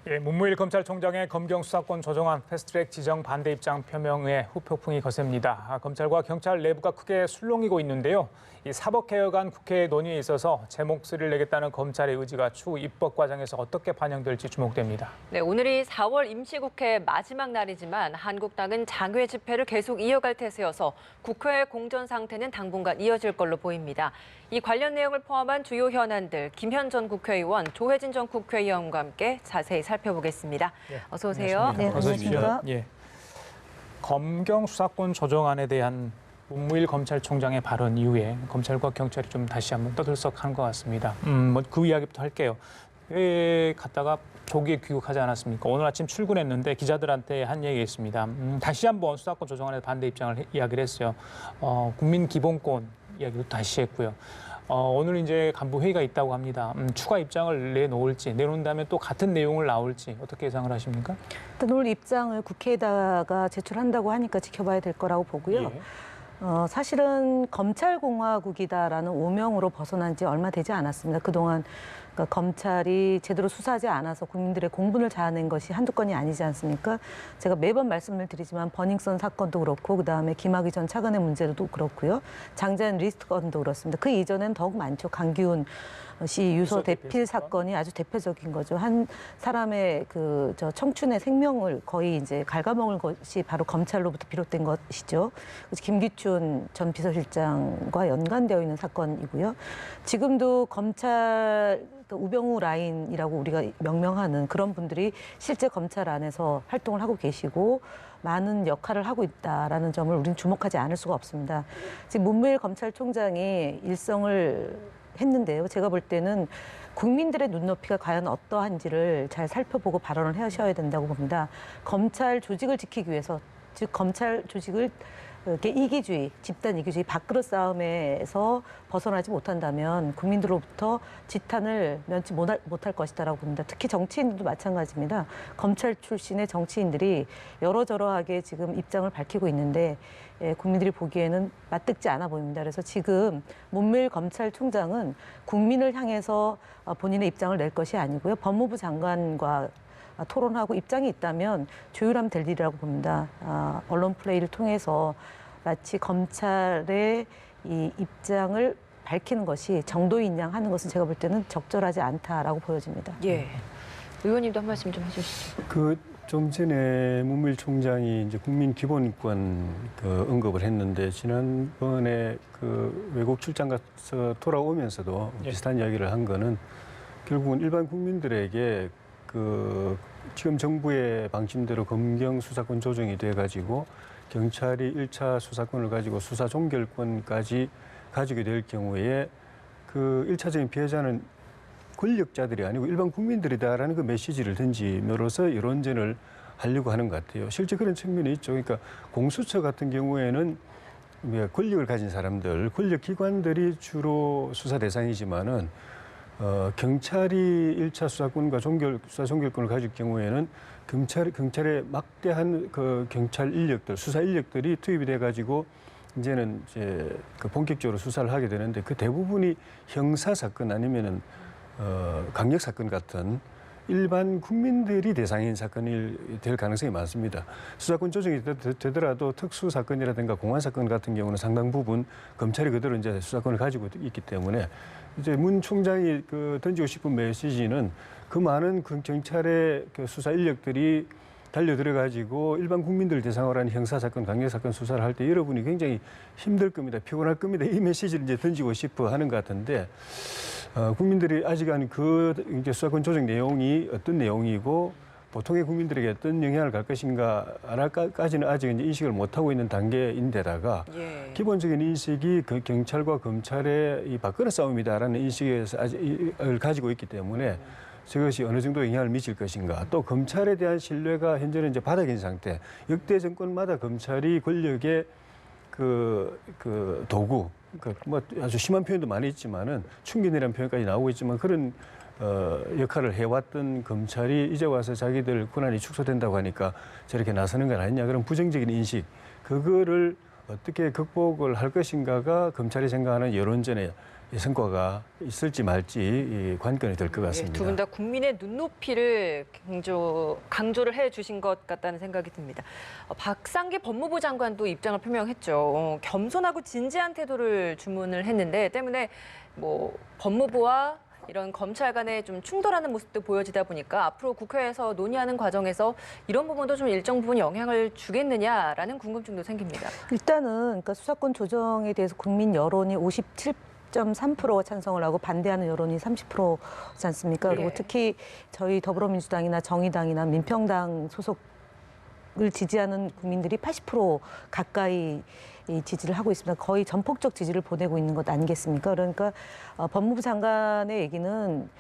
예, 문무일 검찰총장의 검경 수사권 조정안 패스트트랙 지정 반대 입장 표명에 후폭풍이 거셉니다. 검찰과 경찰 내부가 크게 술렁이고 있는데요. 이 사법개혁안 국회 논의에 있어서 제 목소리를 내겠다는 검찰의 의지가 추후 입법 과정에서 어떻게 반영될지 주목됩니다. 네, 오늘이 4월 임시국회 마지막 날이지만 한국당은 장외 집회를 계속 이어갈 태세여서 국회 공전 상태는 당분간 이어질 걸로 보입니다. 이 관련 내용을 포함한 주요 현안들 김현 전 국회의원, 조혜진 전 국회의원과 함께 자세히 살펴보겠습니다. 어서 오세요. 네, 안녕하십니까. 예. 검경 수사권 조정안에 대한 문무일 검찰총장의 발언 이후에 검찰과 경찰이 좀 다시 한번 떠들썩한 것 같습니다. 그 이야기부터 할게요. 왜 갔다가 조기에 귀국하지 않았습니까? 오늘 아침 출근했는데 기자들한테 한 얘기가 있습니다. 다시 한번 수사권 조정안에 반대 입장을 이야기를 했어요. 국민 기본권 이야기도 다시 했고요. 오늘 이제 간부 회의가 있다고 합니다. 추가 입장을 내놓는다면 또 같은 내용을 나올지 어떻게 예상을 하십니까? 일단 오늘 입장을 국회에다가 제출한다고 하니까 지켜봐야 될 거라고 보고요. 예. 사실은 검찰공화국이다라는 오명으로 벗어난 지 얼마 되지 않았습니다. 그동안 그러니까 검찰이 제대로 수사하지 않아서 국민들의 공분을 자아낸 것이 한두 건이 아니지 않습니까? 제가 매번 말씀을 드리지만 버닝썬 사건도 그렇고 그다음에 김학의 전 차관의 문제도 그렇고요. 장자연 리스트 건도 그렇습니다. 그 이전엔 더욱 많죠. 강기훈 씨 유서 대필 사건이 아주 대표적인 거죠. 한 사람의 저 청춘의 생명을 거의 이제 갉아먹은 것이 바로 검찰로부터 비롯된 것이죠. 그래서 김기춘 전 비서실장과 연관되어 있는 사건이고요. 지금도 검찰 우병우 라인이라고 우리가 명명하는 그런 분들이 실제 검찰 안에서 활동을 하고 계시고 많은 역할을 하고 있다라는 점을 우리는 주목하지 않을 수가 없습니다. 지금 문무일 검찰총장이 일성을 했는데요. 제가 볼 때는 국민들의 눈높이가 과연 어떠한지를 잘 살펴보고 발언을 하셔야 된다고 봅니다. 검찰 조직을 지키기 위해서, 즉 검찰 조직을 이렇게 이기주의, 집단 이기주의, 밥그릇 싸움에서 벗어나지 못한다면 국민들로부터 지탄을 면치 못할 것이다라고 봅니다. 특히 정치인들도 마찬가지입니다. 검찰 출신의 정치인들이 여러저러하게 지금 입장을 밝히고 있는데 국민들이 보기에는 맞듣지 않아 보입니다. 그래서 지금 문무일 검찰총장은 국민을 향해서 본인의 입장을 낼 것이 아니고요. 법무부 장관과 토론하고 입장이 있다면 조율하면 될 일이라고 봅니다. 언론 플레이를 통해서 마치 검찰의 이 입장을 밝히는 것이 정도인 양 하는 것은 제가 볼 때는 적절하지 않다라고 보여집니다. 예. 의원님도 한 말씀 좀 해주시죠. 좀 전에 문무일 총장이 이제 국민 기본권 언급을 했는데 지난번에 외국 출장 가서 돌아오면서도 비슷한 이야기를 한 거는 결국은 일반 국민들에게 지금 정부의 방침대로 검경 수사권 조정이 돼가지고 경찰이 1차 수사권을 가지고 수사 종결권까지 가지게 될 경우에 1차적인 피해자는 권력자들이 아니고 일반 국민들이다라는 그 메시지를 던짐으로써 여론전을 하려고 하는 것 같아요. 실제 그런 측면이 있죠. 그러니까 공수처 같은 경우에는 권력을 가진 사람들, 권력기관들이 주로 수사 대상이지만은 경찰이 1차 수사권과 수사 종결권을 가질 경우에는 경찰의 막대한 경찰 인력들, 수사 인력들이 투입이 돼가지고 이제는 본격적으로 수사를 하게 되는데 그 대부분이 형사 사건 아니면은 강력 사건 같은 일반 국민들이 대상인 사건이 될 가능성이 많습니다. 수사권 조정이 되더라도 특수 사건이라든가 공안 사건 같은 경우는 상당 부분 검찰이 그대로 이제 수사권을 가지고 있기 때문에 이제 문 총장이 던지고 싶은 메시지는 그 많은 경찰의 수사 인력들이 달려들어가지고 일반 국민들을 대상으로 하는 형사사건, 강력사건 수사를 할 때 여러분이 굉장히 힘들 겁니다. 피곤할 겁니다. 이 메시지를 이제 던지고 싶어 하는 것 같은데 국민들이 아직은 이제 수사권 조정 내용이 어떤 내용이고 보통의 국민들에게 어떤 영향을 갈 것인가까지는 아직 이제 인식을 못하고 있는 단계인데다가 기본적인 인식이 경찰과 검찰의 이 밥그릇 싸움이다라는 인식에서 아직을 가지고 있기 때문에 저것이 어느 정도 영향을 미칠 것인가. 또 검찰에 대한 신뢰가 현재는 이제 바닥인 상태. 역대 정권마다 검찰이 권력의 도구, 뭐 아주 심한 표현도 많이 있지만은 충견이라는 표현까지 나오고 있지만 그런 역할을 해왔던 검찰이 이제 와서 자기들 권한이 축소된다고 하니까 저렇게 나서는 건 아니냐. 그런 부정적인 인식. 그거를 어떻게 극복을 할 것인가가 검찰이 생각하는 여론전의 성과가 있을지 말지 이 관건이 될 것 같습니다. 두 분 다 국민의 눈높이를 강조를 해주신 것 같다는 생각이 듭니다. 박상기 법무부 장관도 입장을 표명했죠. 겸손하고 진지한 태도를 주문을 했는데 때문에 뭐 법무부와 이런 검찰 간에 좀 충돌하는 모습도 보여지다 보니까 앞으로 국회에서 논의하는 과정에서 이런 부분도 좀 일정 부분 영향을 주겠느냐라는 궁금증도 생깁니다. 일단은 그러니까 수사권 조정에 대해서 국민 여론이 57.3%가 찬성을 하고 반대하는 여론이 30%지 않습니까? 그리고 예. 특히 저희 더불어민주당이나 정의당이나 민평당 소속을 지지하는 국민들이 80% 가까이 이 지지를 하고 있습니다. 거의 전폭적 지지를 보내고 있는 것 아니겠습니까? 그러니까 법무부 장관의 얘기는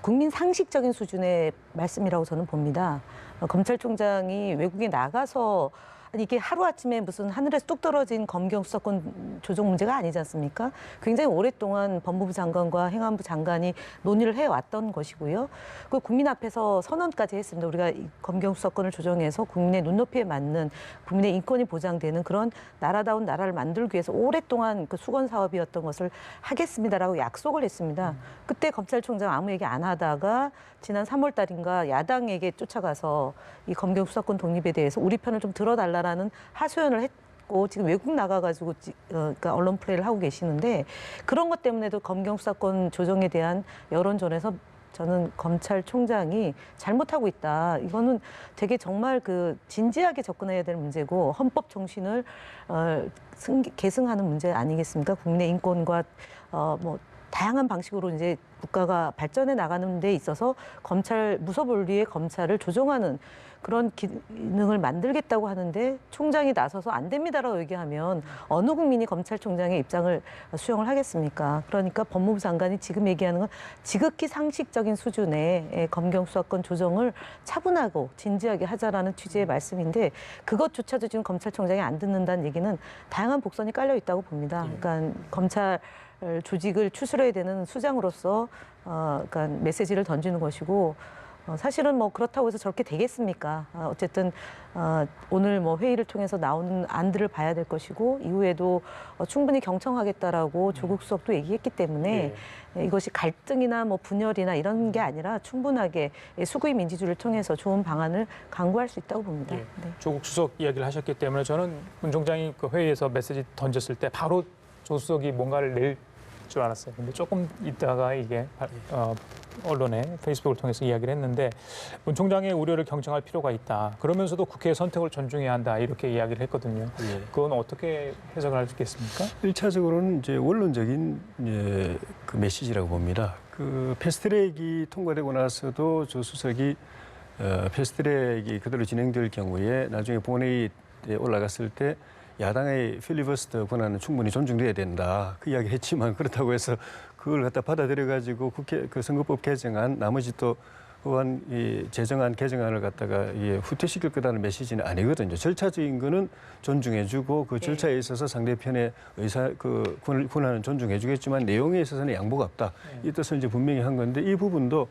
국민 상식적인 수준의 말씀이라고 저는 봅니다. 검찰총장이 외국에 나가서 아니 이게 하루아침에 무슨 하늘에서 뚝 떨어진 검경 수사권 조정 문제가 아니지 않습니까? 굉장히 오랫동안 법무부 장관과 행안부 장관이 논의를 해왔던 것이고요. 그 국민 앞에서 선언까지 했습니다. 우리가 이 검경 수사권을 조정해서 국민의 눈높이에 맞는 국민의 인권이 보장되는 그런 나라다운 나라를 만들기 위해서 오랫동안 그 수건 사업이었던 것을 하겠습니다라고 약속을 했습니다. 그때 검찰총장 아무 얘기 안 하다가 지난 3월 달인가 야당에게 쫓아가서 이 검경 수사권 독립에 대해서 우리 편을 좀 들어달라라는 하소연을 했고 지금 외국 나가가지고 그러니까 언론 플레이를 하고 계시는데 그런 것 때문에도 검경 수사권 조정에 대한 여론전에서 저는 검찰총장이 잘못하고 있다. 이거는 되게 정말 그 진지하게 접근해야 될 문제고 헌법 정신을 계승하는 문제 아니겠습니까? 국민의 인권과 뭐 다양한 방식으로 이제 국가가 발전해 나가는 데 있어서 검찰 무소불위의 검찰을 조정하는 그런 기능을 만들겠다고 하는데 총장이 나서서 안 됩니다라고 얘기하면 어느 국민이 검찰총장의 입장을 수용을 하겠습니까? 그러니까 법무부 장관이 지금 얘기하는 건 지극히 상식적인 수준의 검경 수사권 조정을 차분하고 진지하게 하자라는 취지의 말씀인데 그것조차도 지금 검찰총장이 안 듣는다는 얘기는 다양한 복선이 깔려 있다고 봅니다. 그러니까 검찰 조직을 추스려야 되는 수장으로서 그러니까 메시지를 던지는 것이고 사실은 뭐 그렇다고 해서 저렇게 되겠습니까? 어쨌든 오늘 뭐 회의를 통해서 나오는 안들을 봐야 될 것이고 이후에도 충분히 경청하겠다라고 조국 수석도 얘기했기 때문에 이것이 갈등이나 뭐 분열이나 이런 게 아니라 충분하게 수구의 민주주의를 통해서 좋은 방안을 강구할 수 있다고 봅니다. 예. 네. 조국 수석 이야기를 하셨기 때문에 저는 문 총장이 그 회의에서 메시지 던졌을 때 바로 조 수석이 뭔가를 낼 줄 알았어요. 근데 조금 있다가 이게 언론에 페이스북을 통해서 이야기를 했는데 문 총장의 우려를 경청할 필요가 있다. 그러면서도 국회의 선택을 존중해야 한다. 이렇게 이야기를 했거든요. 예. 그건 어떻게 해석을 할 수 있겠습니까? 1차적으로는 이제 원론적인 그 메시지라고 봅니다. 그 패스트트랙이 통과되고 나서도 조 수석이 패스트트랙이 그대로 진행될 경우에 나중에 본회의에 올라갔을 때 야당의 필리버스터 권한은 충분히 존중돼야 된다. 그 이야기를 했지만 그렇다고 해서 그걸 갖다 받아들여가지고 국회 그 선거법 개정안 나머지 또 의원 이 제정안 개정안을 갖다가 후퇴시킬 거라는 메시지는 아니거든요. 절차적인 거는 존중해주고 그 절차에 있어서 상대편의 의사 그 권한은 존중해주겠지만 내용에 있어서는 양보가 없다. 이 뜻을 이제 분명히 한 건데 이 부분도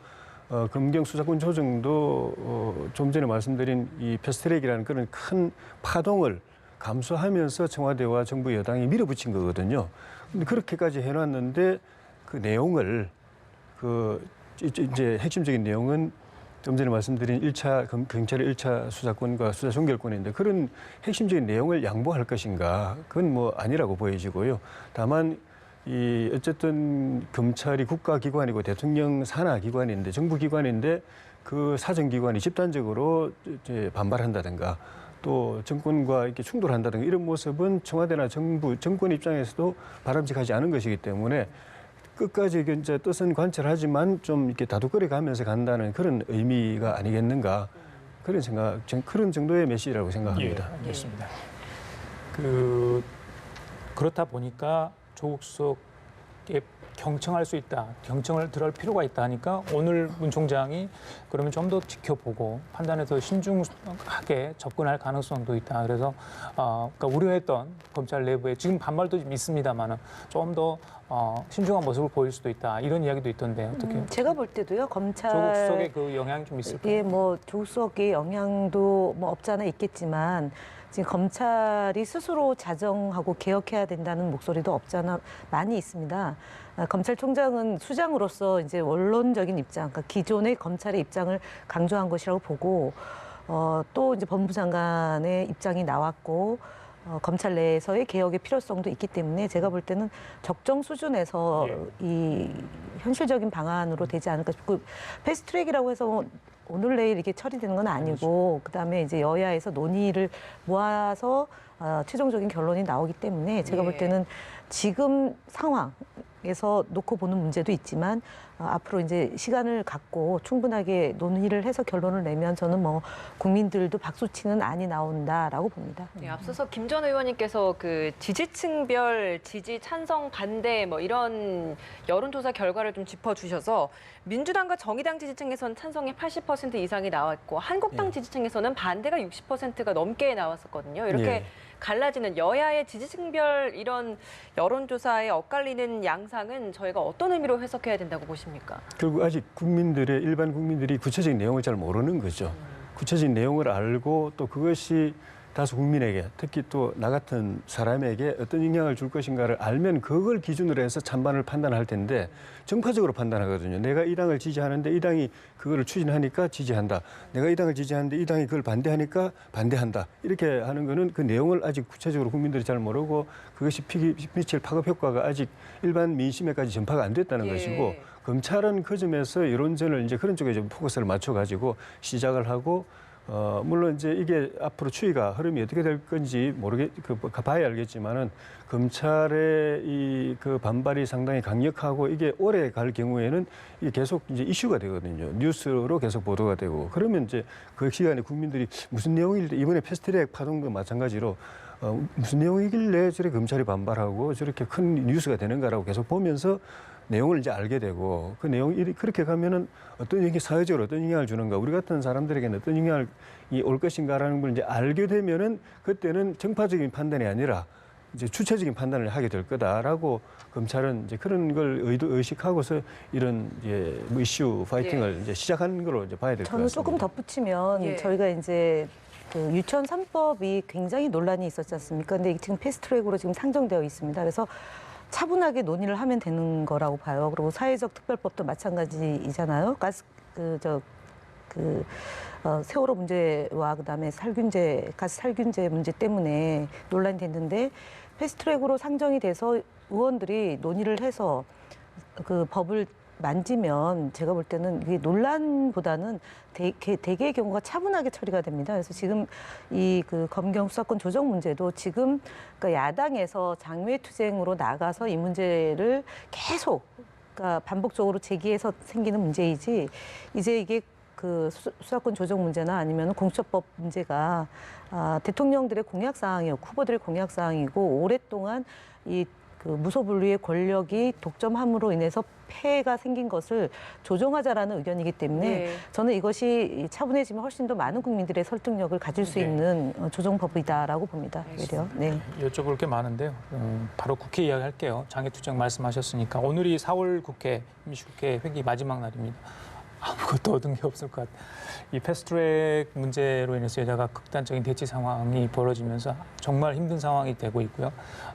검경 수사권 조정도 좀 전에 말씀드린 이 패스트트랙이라는 그런 큰 파동을 감수하면서 청와대와 정부 여당이 밀어붙인 거거든요. 근데 그렇게까지 해놨는데 그 내용을 이제 핵심적인 내용은 좀 전에 말씀드린 경찰의 1차 수사권과 수사 종결권인데 그런 핵심적인 내용을 양보할 것인가? 그건 뭐 아니라고 보여지고요. 다만 어쨌든 검찰이 국가기관이고 대통령 산하기관인데 정부기관인데 그 사정기관이 집단적으로 이제 반발한다든가 또 정권과 이렇게 충돌한다든가 이런 모습은 청와대나 정권 입장에서도 바람직하지 않은 것이기 때문에 끝까지 이제 뜻은 관철하지만 좀 이렇게 다독거려 가면서 간다는 그런 의미가 아니겠는가 그런 정도의 메시지라고 생각합니다. 예, 알겠습니다. 그렇다 보니까 조국 수석의 경청할 수 있다, 경청을 들을 필요가 있다 하니까 오늘 문 총장이 그러면 좀 더 지켜보고 판단해서 신중하게 접근할 가능성도 있다. 그래서 그러니까 우려했던 검찰 내부에 지금 반발도 좀 있습니다만은 좀 더 신중한 모습을 보일 수도 있다. 이런 이야기도 있던데 어떻게? 제가 볼 때도요 검찰 조국 수석의 그 영향이 좀 있을까요? 예, 뭐 조국 수석의 영향도 뭐 없지 않아 있겠지만 지금 검찰이 스스로 자정하고 개혁해야 된다는 목소리도 없지 않아 많이 있습니다. 검찰총장은 수장으로서 이제 원론적인 입장, 그러니까 기존의 검찰의 입장을 강조한 것이라고 보고 또 이제 법무부 장관의 입장이 나왔고 검찰 내에서의 개혁의 필요성도 있기 때문에 제가 볼 때는 적정 수준에서 이 현실적인 방안으로 되지 않을까 싶고 패스트트랙이라고 해서 오늘 내일 이렇게 처리되는 건 아니고 그다음에 이제 여야에서 논의를 모아서 최종적인 결론이 나오기 때문에 제가 볼 때는 지금 상황에서 놓고 보는 문제도 있지만 앞으로 이제 시간을 갖고 충분하게 논의를 해서 결론을 내면 저는 뭐 국민들도 박수치는 안이 나온다라고 봅니다. 네, 앞서서 김 전 의원님께서 그 지지층별 지지 찬성 반대 뭐 이런 여론조사 결과를 좀 짚어주셔서 민주당과 정의당 지지층에서는 찬성이 80% 이상이 나왔고 한국당 지지층에서는 반대가 60%가 넘게 나왔었거든요. 이렇게 갈라지는 여야의 지지층별 이런 여론조사에 엇갈리는 양상은 저희가 어떤 의미로 해석해야 된다고 보십니까? 결국 아직 일반 국민들이 구체적인 내용을 잘 모르는 거죠. 구체적인 내용을 알고 또 그것이 다수 국민에게 특히 또 나 같은 사람에게 어떤 영향을 줄 것인가를 알면 그걸 기준으로 해서 찬반을 판단할 텐데 정파적으로 판단하거든요. 내가 이 당을 지지하는데 이 당이 그거를 추진하니까 지지한다. 내가 이 당을 지지하는데 이 당이 그걸 반대하니까 반대한다. 이렇게 하는 거는 그 내용을 아직 구체적으로 국민들이 잘 모르고 그것이 미칠 파급 효과가 아직 일반 민심에까지 전파가 안 됐다는 것이고 검찰은 그 점에서 여론전을 이제 그런 쪽에 좀 포커스를 맞춰가지고 시작을 하고 물론 이제 이게 앞으로 추이가 흐름이 어떻게 될 건지 봐야 알겠지만은 검찰의 이 그 반발이 상당히 강력하고 이게 오래 갈 경우에는 이게 계속 이제 이슈가 되거든요. 뉴스로 계속 보도가 되고 그러면 이제 그 시간에 국민들이 무슨 내용일 이번에 패스트트랙 파동도 마찬가지로 무슨 내용이길래 저렇게 검찰이 반발하고 저렇게 큰 뉴스가 되는가라고 계속 보면서 내용을 이제 알게 되고 그 내용이 그렇게 가면은 어떤 영향이 사회적으로 어떤 영향을 주는가 우리 같은 사람들에게는 어떤 영향이 올 것인가라는 걸 이제 알게 되면은 그때는 정파적인 판단이 아니라 이제 주체적인 판단을 하게 될 거다라고 검찰은 이제 그런 걸 의식하고서 이런 이제 이슈 파이팅을 이제 시작한 걸로 이제 봐야 될 것 같습니다. 저는 조금 덧붙이면 저희가 이제 그 유치원 3법이 굉장히 논란이 있었지 않습니까? 근데 지금 패스트트랙으로 지금 상정되어 있습니다. 그래서 차분하게 논의를 하면 되는 거라고 봐요. 그리고 사회적 특별법도 마찬가지이잖아요. 세월호 문제와 그다음에 가스 살균제 문제 때문에 논란이 됐는데 패스트트랙으로 상정이 돼서 의원들이 논의를 해서 그 법을 만지면 제가 볼 때는 이게 논란보다는 대개의 경우가 차분하게 처리가 됩니다. 그래서 지금 이 그 검경 수사권 조정 문제도 지금 그러니까 야당에서 장외투쟁으로 나가서 이 문제를 계속 그러니까 반복적으로 제기해서 생기는 문제이지 이제 이게 그 수사권 조정 문제나 아니면 공수처법 문제가 대통령들의 공약 사항이었고 후보들의 공약 사항이고 오랫동안 이 그 무소불위의 권력이 독점함으로 인해서 폐해가 생긴 것을 조정하자라는 의견이기 때문에 저는 이것이 차분해지면 훨씬 더 많은 국민들의 설득력을 가질 수 있는 조정법이다라고 봅니다. 오히려. 네. 여쭤볼 게 많은데요. 바로 국회 이야기할게요. 장애투쟁 말씀하셨으니까 오늘이 4월 국회 임시국회 회기 마지막 날입니다. 아무것도 얻은 게 없을 것 같아요. 이 패스트트랙 문제로 인해서 여자가 극단적인 대치 상황이 벌어지면서 정말 힘든 상황이 되고 있고요.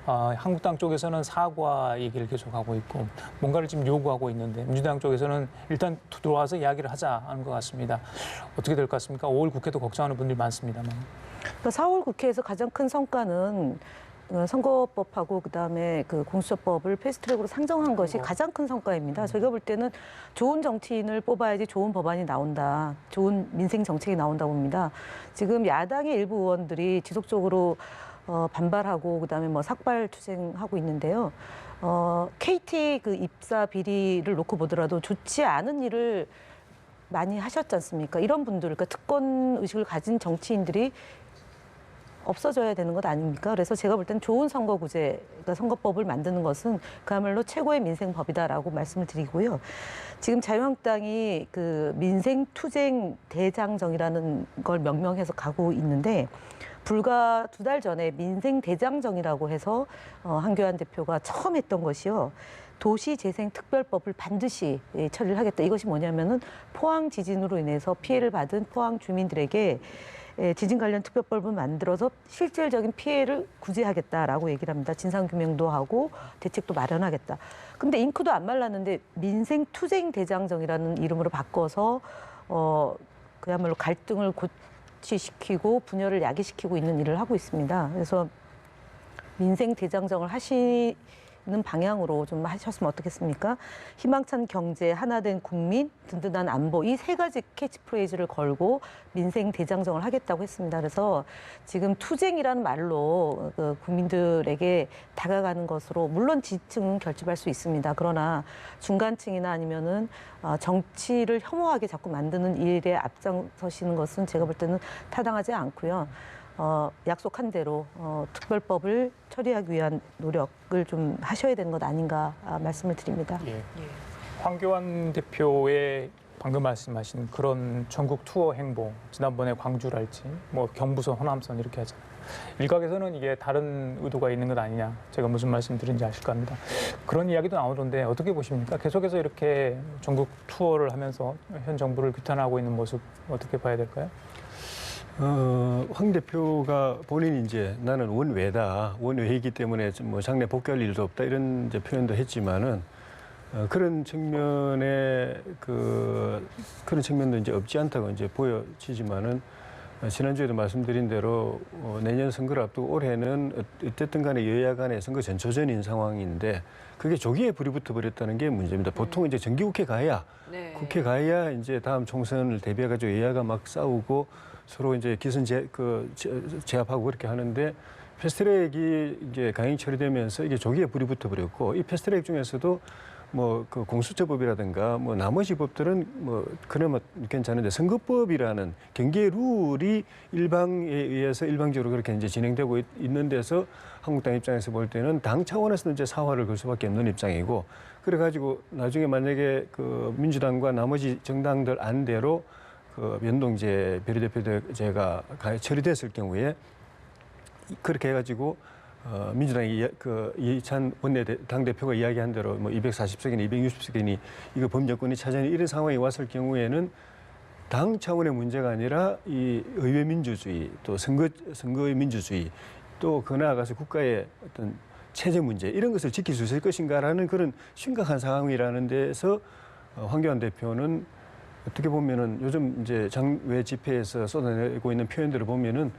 한국당 쪽에서는 사과 얘기를 계속하고 있고 뭔가를 지금 요구하고 있는데 민주당 쪽에서는 일단 들어와서 이야기를 하자 하는 것 같습니다. 어떻게 될 것 같습니까? 5월 국회도 걱정하는 분들이 많습니다만. 그러니까 4월 국회에서 가장 큰 성과는 선거법하고 그다음에 그 공수처법을 패스트트랙으로 상정한 것이 가장 큰 성과입니다. 저희가 볼 때는 좋은 정치인을 뽑아야지 좋은 법안이 나온다. 좋은 민생 정책이 나온다고 봅니다. 지금 야당의 일부 의원들이 지속적으로 반발하고 그다음에 뭐 삭발 투쟁하고 있는데요. KT 그 입사 비리를 놓고 보더라도 좋지 않은 일을 많이 하셨지 않습니까? 이런 분들, 그러니까 특권 의식을 가진 정치인들이 없어져야 되는 것 아닙니까? 그래서 제가 볼 때는 좋은 선거구제, 그러니까 선거법을 만드는 것은 그야말로 최고의 민생법이다라고 말씀을 드리고요. 지금 자유한국당이 그 민생투쟁 대장정이라는 걸 명명해서 가고 있는데 불과 2달 전에 민생대장정이라고 해서 한교안 대표가 처음 했던 것이요. 도시재생특별법을 반드시 처리를 하겠다. 이것이 뭐냐면은 포항 지진으로 인해서 피해를 받은 포항 주민들에게 지진 관련 특별법을 만들어서 실질적인 피해를 구제하겠다라고 얘기를 합니다. 진상규명도 하고 대책도 마련하겠다. 근데 잉크도 안 말랐는데 민생투쟁대장정이라는 이름으로 바꿔서 그야말로 갈등을 고취시키고 분열을 야기시키고 있는 일을 하고 있습니다. 그래서 민생대장정을 하시는 방향으로 좀 하셨으면 어떻겠습니까? 희망찬 경제, 하나된 국민, 든든한 안보 이 세 가지 캐치프레이즈를 걸고 민생대장정을 하겠다고 했습니다. 그래서 지금 투쟁이라는 말로 국민들에게 다가가는 것으로 물론 지층은 결집할 수 있습니다. 그러나 중간층이나 아니면은 정치를 혐오하게 자꾸 만드는 일에 앞장서시는 것은 제가 볼 때는 타당하지 않고요. 약속한 대로 특별법을 처리하기 위한 노력을 좀 하셔야 되는 것 아닌가 말씀을 드립니다. 예. 황교안 대표의 방금 말씀하신 그런 전국 투어 행보, 지난번에 광주랄지 뭐 경부선, 호남선 이렇게 하잖아요. 일각에서는 이게 다른 의도가 있는 것 아니냐, 제가 무슨 말씀 드린지 아실 겁니다. 그런 이야기도 나오던데 어떻게 보십니까? 계속해서 이렇게 전국 투어를 하면서 현 정부를 규탄하고 있는 모습 어떻게 봐야 될까요? 황 대표가 본인이 이제 나는 원외다, 원외이기 때문에 뭐 장래 복귀할 일도 없다 이런 이제 표현도 했지만은 그런 측면에 그런 측면도 이제 없지 않다고 이제 보여지지만은 지난주에도 말씀드린 대로 내년 선거를 앞두고 올해는 어쨌든 간에 여야 간의 선거 전초전인 상황인데 그게 조기에 불이 붙어버렸다는 게 문제입니다. 보통 이제 정기국회 가야 네. 국회 가야 이제 다음 총선을 대비해가지고 여야가 막 싸우고 서로 이제 기선 제압하고 그렇게 하는데 패스트트랙이 이제 강행 처리되면서 이게 조기에 불이 붙어버렸고 이 패스트트랙 중에서도 뭐 그 공수처법이라든가 뭐 나머지 법들은 뭐 그나마 괜찮은데 선거법이라는 경계 룰이 일방에 의해서 일방적으로 그렇게 이제 진행되고 있는 데서 한국당 입장에서 볼 때는 당 차원에서는 이제 사활을 걸 수밖에 없는 입장이고 그래가지고 나중에 만약에 그 민주당과 나머지 정당들 안대로 그 연동제 비례대표제가 처리됐을 경우에 그렇게 해가지고 민주당이 이찬 당대표가 이야기한 대로 뭐 240석이니 260석이니 이거 범정권이 차지하는 이런 상황이 왔을 경우에는 당 차원의 문제가 아니라 이 의회 민주주의 또 선거의 민주주의 또 그 나아가서 국가의 어떤 체제 문제 이런 것을 지킬 수 있을 것인가라는 그런 심각한 상황이라는 데서 황교안 대표는 어떻게 보면은 요즘 이제 장외 집회에서 쏟아내고 있는 표현들을 보면은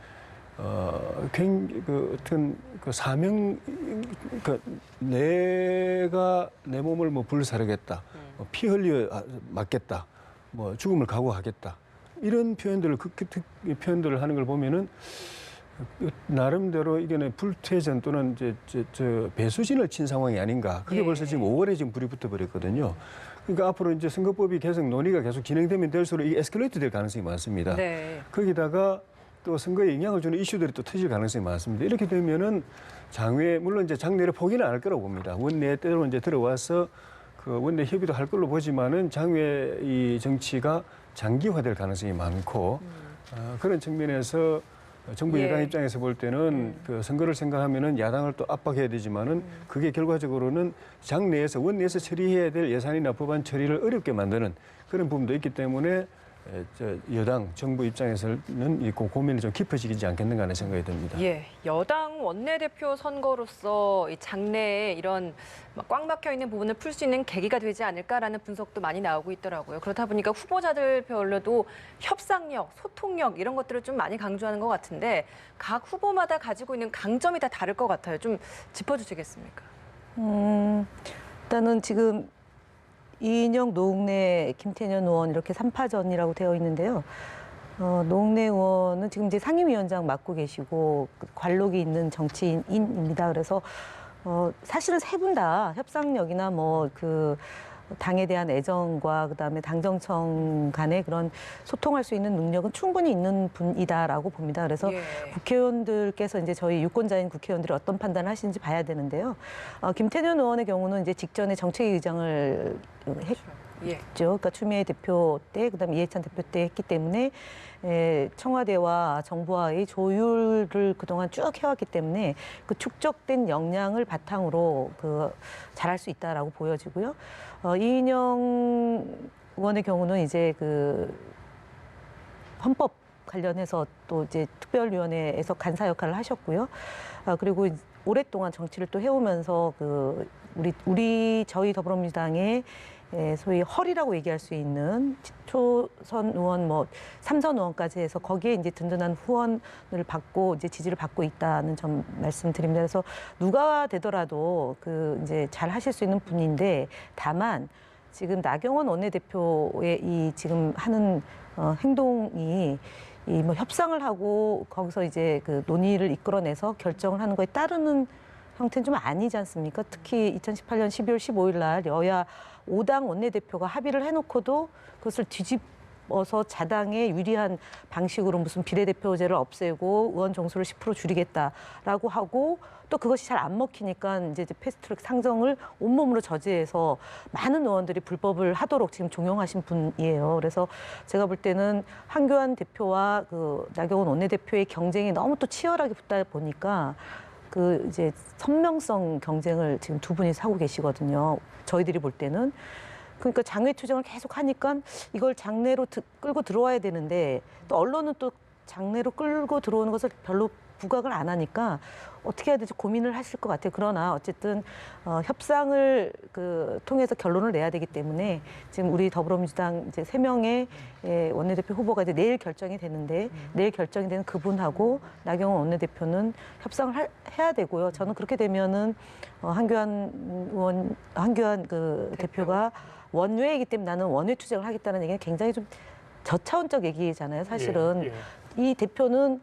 어떤 사명, 내가 내 몸을 뭐 불사르겠다, 피 흘려 맞겠다, 뭐 죽음을 각오하겠다 이런 표현들을 표현들을 하는 걸 보면은 나름대로 이게는 불퇴전 또는 저 배수진을 친 상황이 아닌가. 그게 벌써 지금 5월에 지금 불이 붙어버렸거든요. 그러니까 앞으로 이제 선거법이 계속 논의가 계속 진행되면 될수록 이게 에스컬레이트 될 가능성이 많습니다. 네. 거기다가 또 선거에 영향을 주는 이슈들이 또 터질 가능성이 많습니다. 이렇게 되면은 장외 물론 이제 장내를 포기는 안 할 거라고 봅니다. 원내 때로 이제 들어와서 그 원내 협의도 할 걸로 보지만은 장외 이 정치가 장기화될 가능성이 많고 그런 측면에서 정부 여당 입장에서 볼 때는 그 선거를 생각하면은 야당을 또 압박해야 되지만은 그게 결과적으로는 장 내에서 원내에서 처리해야 될 예산이나 법안 처리를 어렵게 만드는 그런 부분도 있기 때문에 여당 정부 입장에서는 이 고민이 좀 깊어지지 않겠는가 하는 생각이 듭니다. 예, 여당 원내대표 선거로서 이 장래에 이런 꽉 막혀 있는 부분을 풀 수 있는 계기가 되지 않을까라는 분석도 많이 나오고 있더라고요. 그렇다 보니까 후보자들별로도 협상력, 소통력 이런 것들을 좀 많이 강조하는 것 같은데 각 후보마다 가지고 있는 강점이 다 다를 것 같아요. 좀 짚어주시겠습니까? 일단은 지금 이인영, 노웅래, 김태년 의원 이렇게 3파전이라고 되어 있는데요. 노웅래 의원은 지금 이제 상임위원장 맡고 계시고 관록이 있는 정치인입니다. 그래서 사실은 세 분 다 협상력이나 뭐 그 당에 대한 애정과 그다음에 당정청 간의 그런 소통할 수 있는 능력은 충분히 있는 분이다라고 봅니다. 그래서 국회의원들께서 이제 저희 유권자인 국회의원들이 어떤 판단을 하시는지 봐야 되는데요. 김태년 의원의 경우는 이제 직전에 정책위 의장을 했죠. 그러니까 추미애 대표 때, 그다음에 이해찬 대표 때 했기 때문에 청와대와 정부와의 조율을 그동안 쭉 해왔기 때문에 그 축적된 역량을 바탕으로 잘할 수 있다라고 보여지고요. 이인영 의원의 경우는 이제 그 헌법 관련해서 또 이제 특별위원회에서 간사 역할을 하셨고요. 그리고 오랫동안 정치를 또 해오면서 저희 더불어민주당의 소위 허리라고 얘기할 수 있는 초선 의원, 삼선 의원까지 해서 거기에 이제 든든한 후원을 받고 이제 지지를 받고 있다는 점 말씀드립니다. 그래서 누가 되더라도 이제 잘 하실 수 있는 분인데 다만 지금 나경원 원내대표의 이 지금 하는 행동이 협상을 하고 거기서 이제 논의를 이끌어내서 결정을 하는 거에 따르는 형태는 좀 아니지 않습니까? 특히 2018년 12월 15일 날 여야 5당 원내대표가 합의를 해놓고도 그것을 뒤집어서 자당에 유리한 방식으로 무슨 비례대표제를 없애고 의원 정수를 10% 줄이겠다라고 하고 또 그것이 잘 안 먹히니까 이제 패스트트랙 상정을 온몸으로 저지해서 많은 의원들이 불법을 하도록 지금 종용하신 분이에요. 그래서 제가 볼 때는 한교안 대표와 나경원 원내대표의 경쟁이 너무 또 치열하게 붙다 보니까 이제 선명성 경쟁을 지금 두 분이 하고 계시거든요. 저희들이 볼 때는. 그러니까 장외 투쟁을 계속 하니까 이걸 장내로 끌고 들어와야 되는데 또 언론은 또 장내로 끌고 들어오는 것을 별로 부각을 안 하니까 어떻게 해야 될지 고민을 하실 것 같아요. 그러나 어쨌든 협상을 통해서 결론을 내야 되기 때문에 지금 우리 더불어민주당 이제 3명의 원내대표 후보가 이제 내일 결정이 되는데 내일 결정이 되는 그분하고 나경원 원내대표는 협상을 해야 되고요. 저는 그렇게 되면은 한교안 대표가 원외이기 때문에 나는 원외 투쟁을 하겠다는 얘기는 굉장히 좀 저차원적 얘기잖아요. 사실은 이 대표는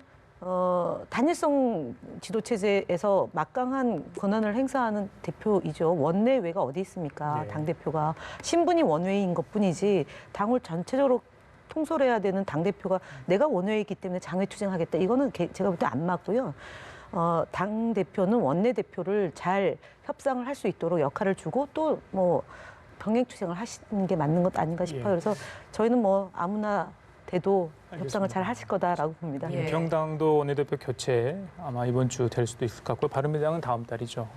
단일성 지도체제에서 막강한 권한을 행사하는 대표이죠. 원내외가 어디 있습니까? 당대표가. 신분이 원외인 것뿐이지 당을 전체적으로 통솔해야 되는 당대표가 내가 원외이기 때문에 장외 투쟁하겠다. 이거는 제가 볼 때 안 맞고요. 당대표는 원내대표를 잘 협상을 할 수 있도록 역할을 주고 또 병행 투쟁을 하시는 게 맞는 것 아닌가 싶어요. 그래서 저희는 아무나 돼도 협상을 잘 하실 거다라고 봅니다. 민평당도 원내대표 교체 아마 이번 주 될 수도 있을 것 같고요. 바른미래당은 다음 달이죠.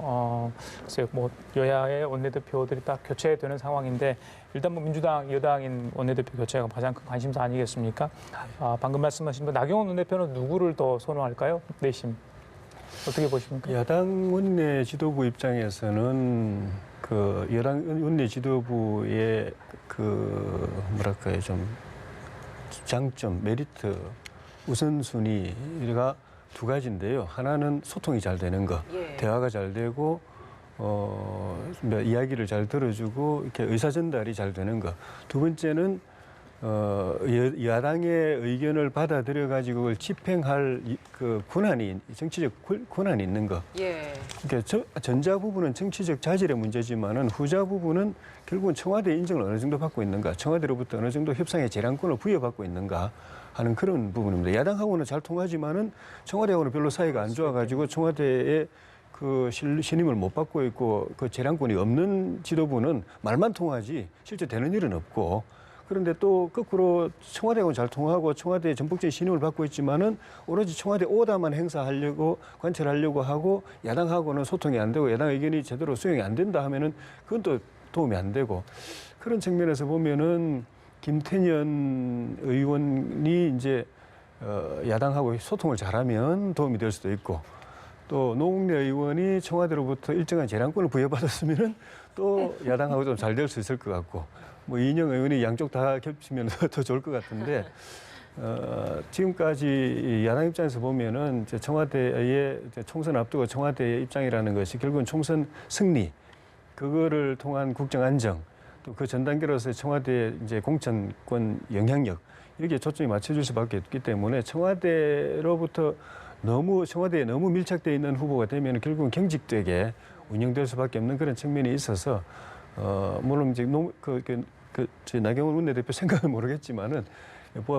글쎄요, 여야의 원내대표들이 딱 교체되는 상황인데 일단 민주당 여당인 원내대표 교체가 가장 큰 관심사 아니겠습니까? 방금 말씀하신 나경원 원내대표는 누구를 더 선호할까요? 내심 어떻게 보십니까? 야당 원내 지도부 입장에서는 여당 원내 지도부의 뭐랄까요, 좀 장점, 메리트, 우선순위가 두 가지인데요. 하나는 소통이 잘 되는 거, 대화가 잘 되고 이야기를 잘 들어주고 이렇게 의사 전달이 잘 되는 거. 두 번째는 야당의 의견을 받아들여 가지고 그걸 집행할 정치적 권한이 있는 거. 그러니까 전자 부분은 정치적 자질의 문제지만은 후자 부분은 결국은 청와대 인정을 어느 정도 받고 있는가, 청와대로부터 어느 정도 협상의 재량권을 부여받고 있는가 하는 그런 부분입니다. 야당하고는 잘 통하지만은 청와대하고는 별로 사이가 안 좋아가지고 청와대의 신임을 못 받고 있고 재량권이 없는 지도부는 말만 통하지 실제 되는 일은 없고. 그런데 또 거꾸로 청와대하고는 잘 통하고 청와대의 전폭적인 신임을 받고 있지만은 오로지 청와대 오다만 행사하려고 관철하려고 하고 야당하고는 소통이 안 되고 야당 의견이 제대로 수용이 안 된다 하면은 그건 또 도움이 안 되고 그런 측면에서 보면은 김태년 의원이 이제 야당하고 소통을 잘하면 도움이 될 수도 있고 또 노웅래 의원이 청와대로부터 일정한 재량권을 부여받았으면은 또 야당하고 좀 잘 될 수 있을 것 같고. 이인영 의원이 양쪽 다 겹치면 더 좋을 것 같은데 지금까지 야당 입장에서 보면은 청와대의 총선 앞두고 청와대의 입장이라는 것이 결국은 총선 승리 그거를 통한 국정 안정 또 그 전 단계로서의 청와대의 이제 공천권 영향력 이렇게 초점이 맞춰질 수밖에 없기 때문에 청와대에 너무 밀착되어 있는 후보가 되면 결국은 경직되게 운영될 수밖에 없는 그런 측면이 있어서. 물론 이제 나경원 원내대표 생각은 모르겠지만은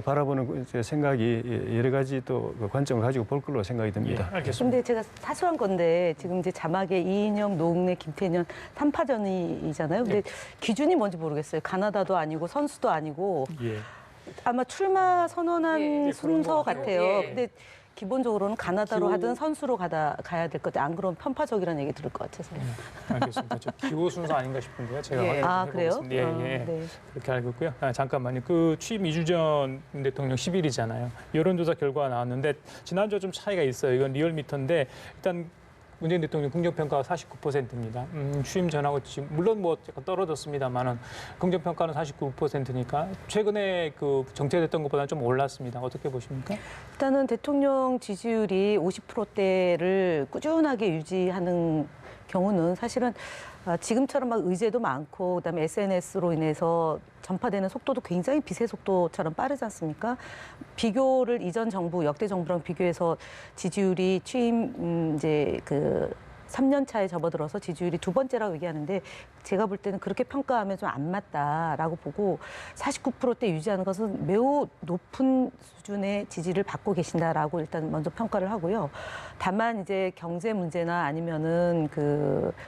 바라보는 생각이 여러 가지 또 관점을 가지고 볼 걸로 생각이 듭니다. 근데 제가 사소한 건데 지금 이제 자막에 이인영, 노웅래, 김태년 3파전이잖아요. 근데 기준이 뭔지 모르겠어요. 가나다도 아니고 선수도 아니고 아마 출마 선언한 순서 같아요. 근데 기본적으로는 가나다로 기호- 하든 선수로 가야 될 것 같아요. 안 그러면 편파적이라는 얘기 들을 것 같아서. 알겠습니다. 저 기호 순서 아닌가 싶은데요. 제가 예. 확인 좀 아, 그래요? 해보겠습니다. 예, 예. 네. 그렇게 알고 있고요. 잠깐만요. 그 취임 2주 전 대통령 10일이잖아요. 여론조사 결과가 나왔는데 지난주와 좀 차이가 있어요. 이건 리얼미터인데 일단 문재인 대통령 긍정평가가 49%입니다. 취임 전하고 지금 물론 뭐 약간 떨어졌습니다만은 긍정평가는 49%니까 최근에 그 정체됐던 것보다는 좀 올랐습니다. 어떻게 보십니까? 일단은 대통령 지지율이 50%대를 꾸준하게 유지하는 경우는 사실은 지금처럼 막 의제도 많고 그다음에 SNS로 인해서 전파되는 속도도 굉장히 빛의 속도처럼 빠르지 않습니까? 비교를 이전 정부 역대 정부랑 비교해서 지지율이 취임 이제 그 3년 차에 접어들어서 지지율이 두 번째라고 얘기하는데 제가 볼 때는 그렇게 평가하면 좀 안 맞다라고 보고 49%대 유지하는 것은 매우 높은 수준의 지지를 받고 계신다라고 일단 먼저 평가를 하고요. 다만 이제 경제 문제나 아니면은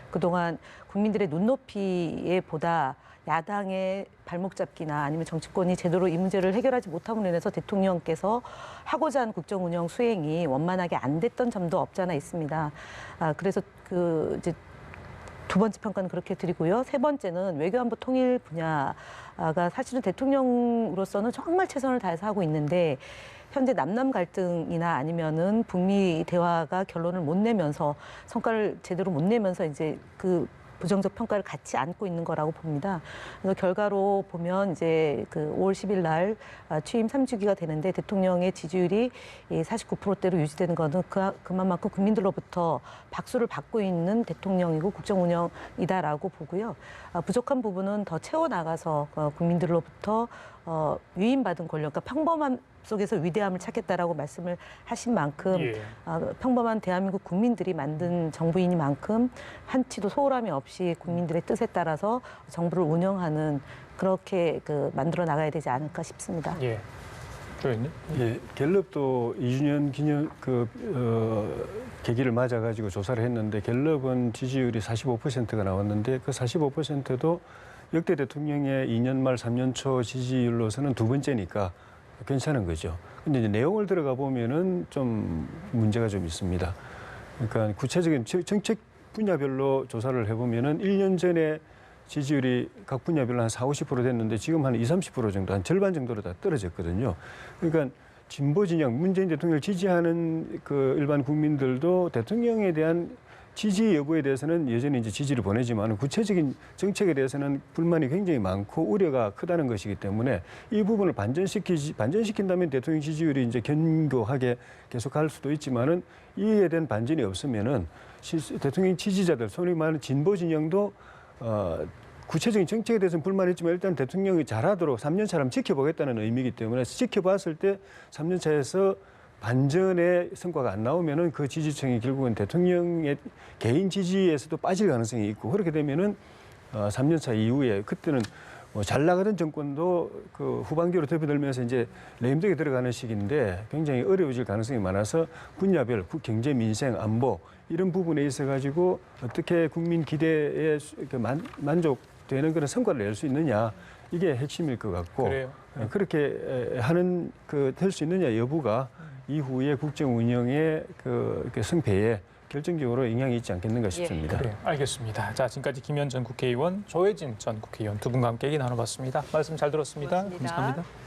그동안 국민들의 눈높이에 보다 야당의 발목 잡기나 아니면 정치권이 제대로 이 문제를 해결하지 못함으로 인해서 대통령께서 하고자 하는 국정 운영 수행이 원만하게 안 됐던 점도 없지 않아 있습니다. 그래서 이제 두 번째 평가는 그렇게 드리고요. 세 번째는 외교안보 통일 분야가 사실은 대통령으로서는 정말 최선을 다해서 하고 있는데 현재 남남 갈등이나 아니면은 북미 대화가 결론을 못 내면서 성과를 제대로 못 내면서 이제 그 부정적 평가를 같이 안고 있는 거라고 봅니다. 그래서 결과로 보면 이제 그 5월 10일 날 취임 3주기가 되는데 대통령의 지지율이 49%대로 유지되는 것은 그만큼 국민들로부터 박수를 받고 있는 대통령이고 국정 운영이다라고 보고요. 부족한 부분은 더 채워 나가서 국민들로부터 위임받은 권력, 그러니까 평범함 속에서 위대함을 찾겠다라고 말씀을 하신 만큼 예. 평범한 대한민국 국민들이 만든 정부이니만큼 한치도 소홀함이 없이 국민들의 뜻에 따라서 정부를 운영하는 그렇게 만들어 나가야 되지 않을까 싶습니다. 예. 조현님? 예, 갤럽도 2주년 기념 계기를 맞아가지고 조사를 했는데 갤럽은 지지율이 45%가 나왔는데 그 45%도 역대 대통령의 2년 말 3년 초 지지율로서는 두 번째니까 괜찮은 거죠. 근데 이제 내용을 들어가 보면은 좀 문제가 좀 있습니다. 그러니까 구체적인 정책 분야별로 조사를 해보면은 1년 전에 지지율이 각 분야별로 한 40~50% 됐는데 지금 한 20~30% 정도, 한 절반 정도로 다 떨어졌거든요. 그러니까 진보 진영, 문재인 대통령을 지지하는 그 일반 국민들도 대통령에 대한 지지 여부에 대해서는 여전히 이제 지지를 보내지만 구체적인 정책에 대해서는 불만이 굉장히 많고 우려가 크다는 것이기 때문에 이 부분을 반전시킨다면 대통령 지지율이 이제 견고하게 계속 갈 수도 있지만은 이에 대한 반전이 없으면은 대통령 지지자들, 소위 말하는 진보 진영도 구체적인 정책에 대해서는 불만이 있지만 일단 대통령이 잘하도록 3년 차라면 지켜보겠다는 의미이기 때문에 지켜봤을 때 3년 차에서 반전의 성과가 안 나오면은 그 지지층이 결국은 대통령의 개인 지지에서도 빠질 가능성이 있고 그렇게 되면은 3년 차 이후에 그때는 뭐 잘 나가던 정권도 그 후반기로 접어들면서 이제 레임덕에 들어가는 시기인데 굉장히 어려워질 가능성이 많아서 분야별 경제, 민생, 안보 이런 부분에 있어 가지고 어떻게 국민 기대에 만족되는 그런 성과를 낼 수 있느냐 이게 핵심일 것 같고 그래요. 그렇게 하는 될 수 있느냐 여부가 이후에 국정 운영의 그 승패에 결정적으로 영향이 있지 않겠는가 싶습니다. 그래요. 알겠습니다. 자, 지금까지 김현 전 국회의원, 조혜진 전 국회의원 두 분과 함께 얘기 나눠봤습니다. 말씀 잘 들었습니다. 고맙습니다. 감사합니다.